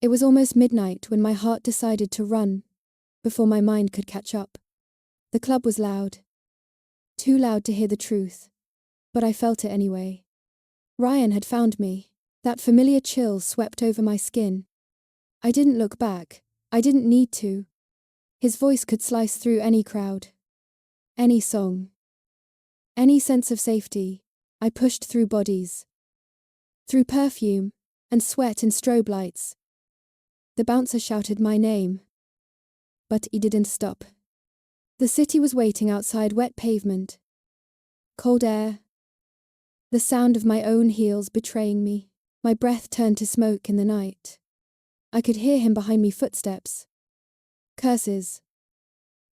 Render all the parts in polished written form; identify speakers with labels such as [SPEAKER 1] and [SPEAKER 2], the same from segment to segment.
[SPEAKER 1] It was almost midnight when my heart decided to run, before my mind could catch up. The club was loud. Too loud to hear the truth, but I felt it anyway. Ryan had found me. That familiar chill swept over my skin. I didn't look back. I didn't need to. His voice could slice through any crowd, any song, any sense of safety. I pushed through bodies, through perfume and sweat and strobe lights. The bouncer shouted my name, but he didn't stop. The city was waiting outside, wet pavement, cold air, the sound of my own heels betraying me. My breath turned to smoke in the night. I could hear him behind me, footsteps, curses,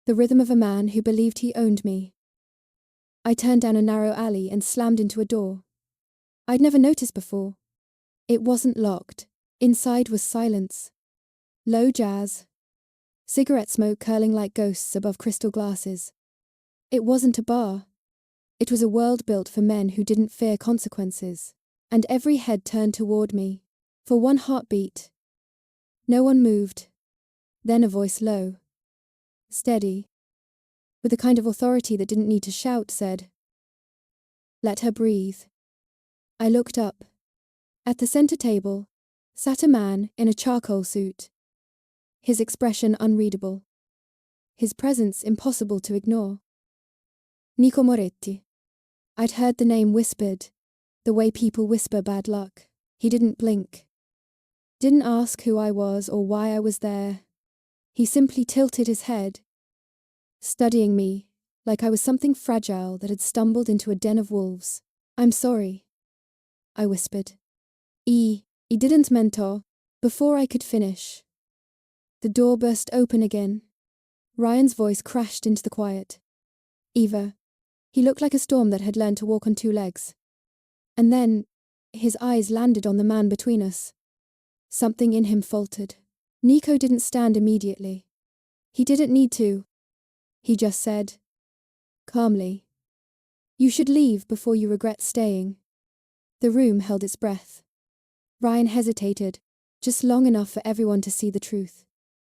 [SPEAKER 1] the rhythm of a man who believed he owned me. I turned down a narrow alley and slammed into a door I'd never noticed before. It wasn't locked. Inside was silence. Low jazz. Cigarette smoke curling like ghosts above crystal glasses. It wasn't a bar. It was a world built for men who didn't fear consequences. And every head turned toward me. For one heartbeat. No one moved. Then a voice low, steady, with a kind of authority that didn't need to shout, said, "Let her breathe." I looked up. At the center table sat a man in a charcoal suit. His expression unreadable. His presence impossible to ignore. Nico Moretti. I'd heard the name whispered, the way people whisper bad luck. He didn't blink. Didn't ask who I was or why I was there. He simply tilted his head, studying me like I was something fragile that had stumbled into a den of wolves. "I'm sorry," I whispered. He didn't mentor. Before I could finish, the door burst open again. Ryan's voice crashed into the quiet. "Eva." He looked like a storm that had learned to walk on two legs. And then, his eyes landed on the man between us. Something in him faltered. Nico didn't stand immediately. He didn't need to. He just said, calmly, "You should leave before you regret staying." The room held its breath. Ryan hesitated, just long enough for everyone to see the truth.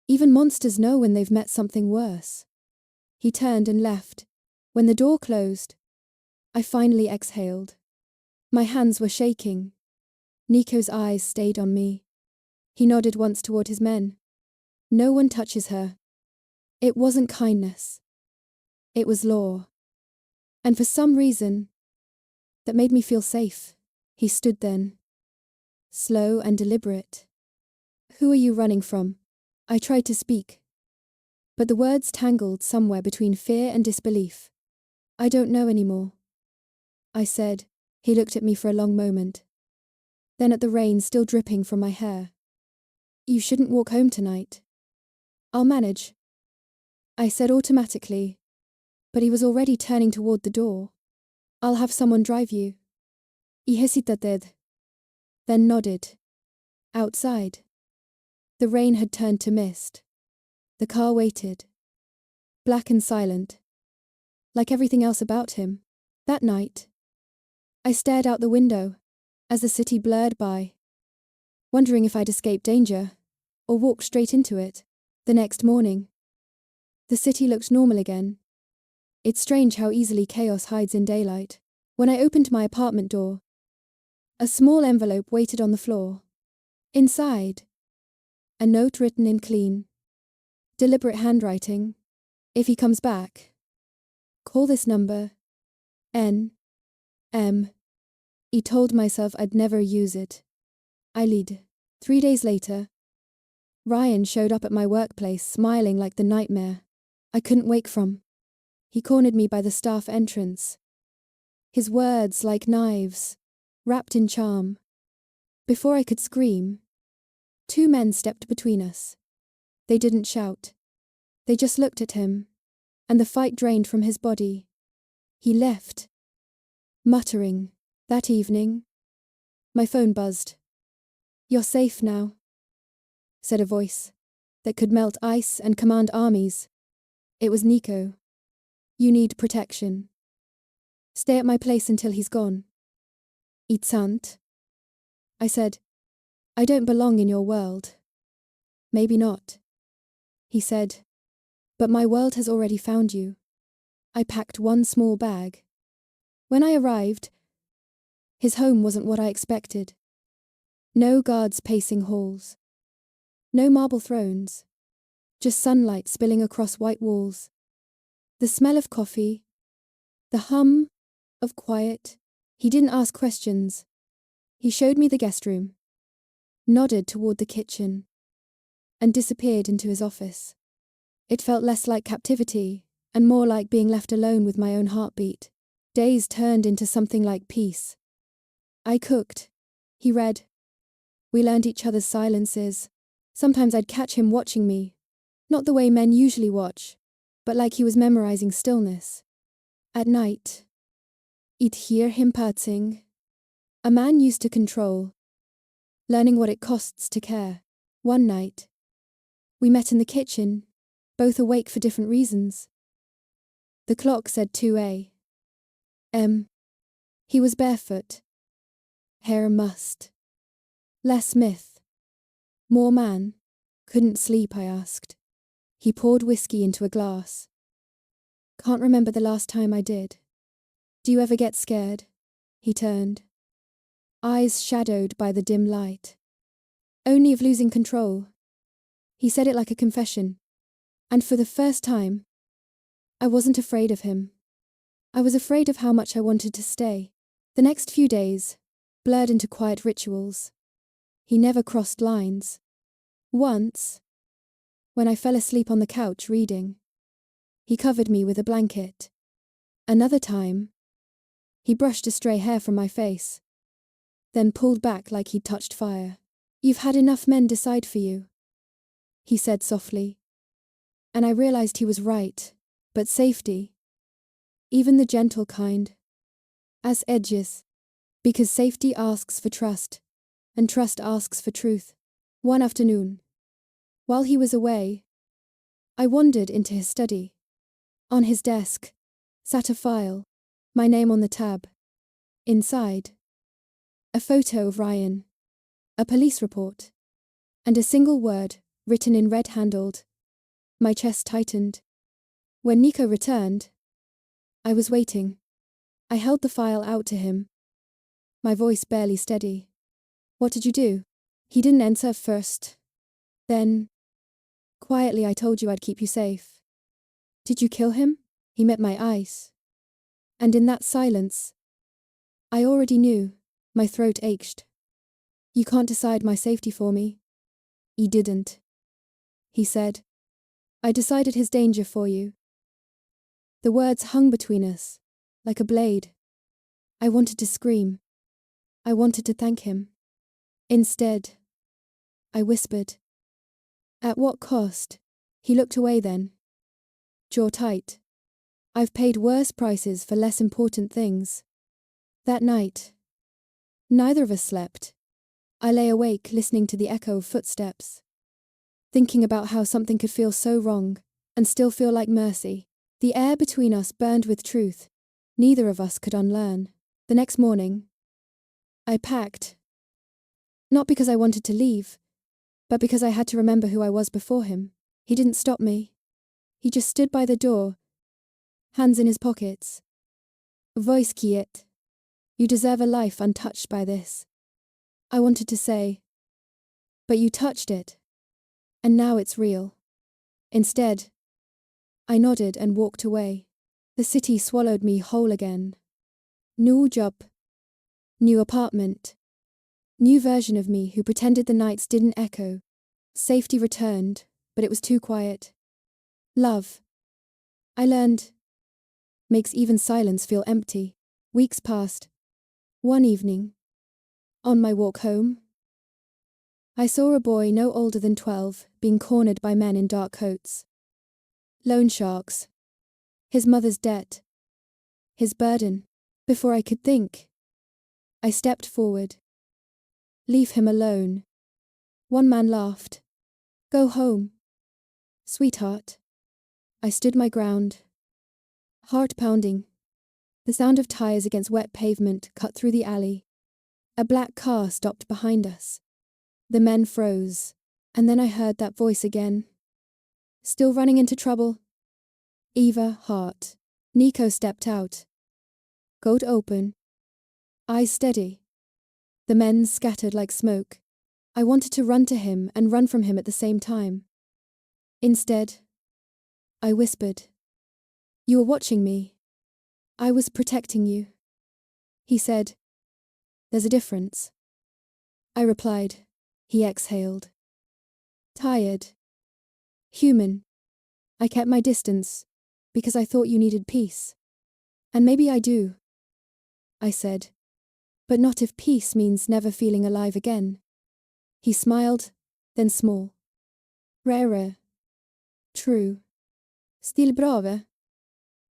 [SPEAKER 1] Even monsters know when they've met something worse. He turned and left. When the door closed, I finally exhaled. My hands were shaking. Nico's eyes stayed on me. He nodded once toward his men. "No one touches her." It wasn't kindness. It was law. And for some reason, that made me feel safe. He stood then, slow and deliberate. "Who are you running from?" I tried to speak, but the words tangled somewhere between fear and disbelief. "I don't know anymore," I said. He looked at me for a long moment, then at the rain still dripping from my hair. "You shouldn't walk home tonight." "I'll manage," I said automatically, but he was already turning toward the door. "I'll have someone drive you." He hesitated, then nodded. Outside, the rain had turned to mist. The car waited, black and silent, like everything else about him. That night, I stared out the window as the city blurred by, wondering if I'd escaped danger or walked straight into it. The next morning, the city looked normal again. It's strange how easily chaos hides in daylight. When I opened my apartment door, a small envelope waited on the floor. Inside, a note written in clean, deliberate handwriting. "If he comes back, call this number. N.M." I told myself I'd never use it. I lied. 3 days later, Ryan showed up at my workplace, smiling like the nightmare I couldn't wake from. He cornered me by the staff entrance. His words like knives, wrapped in charm. Before I could scream, 2 men stepped between us. They didn't shout. They just looked at him, and the fight drained from his body. He left, muttering. That evening, my phone buzzed. "You're safe now," said a voice that could melt ice and command armies. It was Nico. "You need protection. Stay at my place until he's gone." "It's sant," I said. "I don't belong in your world." Maybe not, he said. But my world has already found you. I packed one small bag. When I arrived, his home wasn't what I expected. No guards pacing halls. No marble thrones. Just sunlight spilling across white walls. The smell of coffee. The hum of quiet. He didn't ask questions. He showed me the guest room, nodded toward the kitchen, and disappeared into his office. It felt less like captivity and more like being left alone with my own heartbeat. Days turned into something like peace. I cooked. He read. We learned each other's silences. Sometimes I'd catch him watching me, not the way men usually watch, but like he was memorizing stillness. At night, I'd hear him purring. A man used to control, learning what it costs to care. One night, we met in the kitchen, both awake for different reasons. The clock said 2 a.m. He was barefoot. Hair mussed. Less myth. More man. Couldn't sleep, I asked. He poured whiskey into a glass. Can't remember the last time I did. Do you ever get scared? He turned. Eyes shadowed by the dim light. Only of losing control. He said it like a confession. And for the first time, I wasn't afraid of him. I was afraid of how much I wanted to stay. The next few days blurred into quiet rituals. He never crossed lines. Once, when I fell asleep on the couch reading, he covered me with a blanket. Another time, he brushed a stray hair from my face, then pulled back like he'd touched fire. You've had enough men decide for you, he said softly. And I realized he was right, but safety, even the gentle kind, as edges, because safety asks for trust, and trust asks for truth. One afternoon, while he was away, I wandered into his study. On his desk sat a file, my name on the tab. Inside, a photo of Ryan, a police report, and a single word written in red-handled. My chest tightened. When Nico returned, I was waiting. I held the file out to him, my voice barely steady. What did you do? He didn't answer first. Then, quietly, I told you I'd keep you safe. Did you kill him? He met my eyes. And in that silence, I already knew. My throat ached. You can't decide my safety for me. He didn't. He said. I decided his danger for you. The words hung between us, like a blade. I wanted to scream. I wanted to thank him. Instead, I whispered. At what cost? He looked away then. Jaw tight. I've paid worse prices for less important things. That night, neither of us slept. I lay awake listening to the echo of footsteps, thinking about how something could feel so wrong and still feel like mercy. The air between us burned with truth. Neither of us could unlearn. The next morning, I packed. Not because I wanted to leave, but because I had to remember who I was before him. He didn't stop me. He just stood by the door, hands in his pockets. Voice quiet. You deserve a life untouched by this. I wanted to say, but you touched it, and now it's real. Instead, I nodded and walked away. The city swallowed me whole again. New job. New apartment. New version of me who pretended the nights didn't echo. Safety returned, but it was too quiet. Love, I learned, makes even silence feel empty. Weeks passed. One evening, on my walk home, I saw a boy no older than 12 being cornered by men in dark coats. Loan sharks. His mother's debt. His burden. Before I could think, I stepped forward. Leave him alone. One man laughed. Go home. Sweetheart. I stood my ground. Heart pounding. The sound of tires against wet pavement cut through the alley. A black car stopped behind us. The men froze. And then I heard that voice again. Still running into trouble? Eva, heart. Nico stepped out. Coat open. Eyes steady. The men scattered like smoke. I wanted to run to him and run from him at the same time. Instead, I whispered. You were watching me. I was protecting you. He said. There's a difference. I replied. He exhaled. Tired. Human. I kept my distance, because I thought you needed peace. And maybe I do. I said. But not if peace means never feeling alive again. He smiled, then small. Rare. True. Still brave?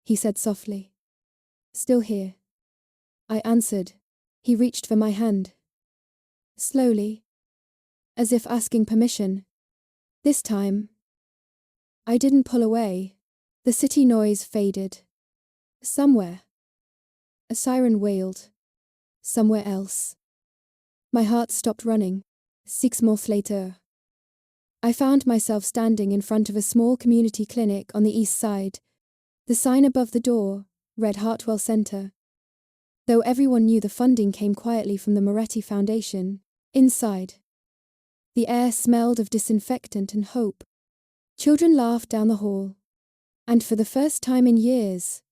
[SPEAKER 1] He said softly. Still here. I answered. He reached for my hand. Slowly. As if asking permission. This time. I didn't pull away. The city noise faded. Somewhere. A siren wailed. Somewhere else. My heart stopped running. 6 months later. I found myself standing in front of a small community clinic on the east side. The sign above the door read Hartwell Center. Though everyone knew the funding came quietly from the Moretti Foundation, inside, the air smelled of disinfectant and hope. Children laughed down the hall. And for the first time in years,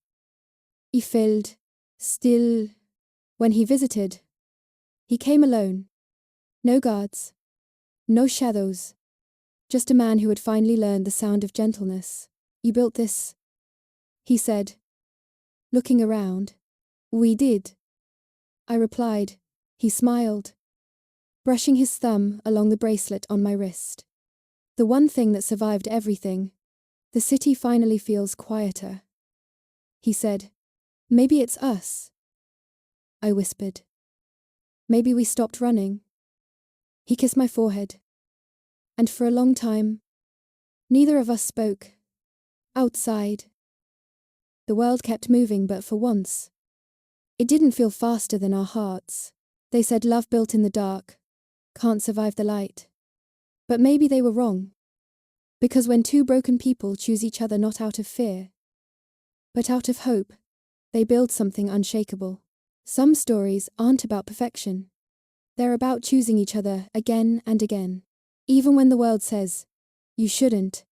[SPEAKER 1] he felt still. When he visited, he came alone. No guards. No shadows. Just a man who had finally learned the sound of gentleness. You built this? He said, looking around. We did. I replied. He smiled, brushing his thumb along the bracelet on my wrist. The one thing that survived everything. The city finally feels quieter. He said, maybe it's us. I whispered. Maybe we stopped running. He kissed my forehead. And for a long time, neither of us spoke. Outside. The world kept moving, but for once, it didn't feel faster than our hearts. They said love built in the dark can't survive the light. But maybe they were wrong. Because when two broken people choose each other not out of fear, but out of hope, they build something unshakable. Some stories aren't about perfection. They're about choosing each other again and again. Even when the world says, you shouldn't.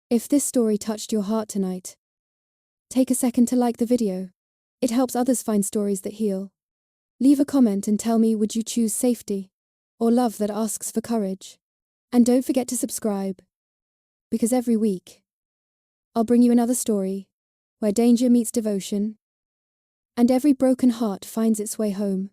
[SPEAKER 1] If this story touched your heart tonight, take a second to like the video. It helps others find stories that heal. Leave a comment and tell me, would you choose safety or love that asks for courage? And don't forget to subscribe. Because every week, I'll bring you another story where danger meets devotion and every broken heart finds its way home.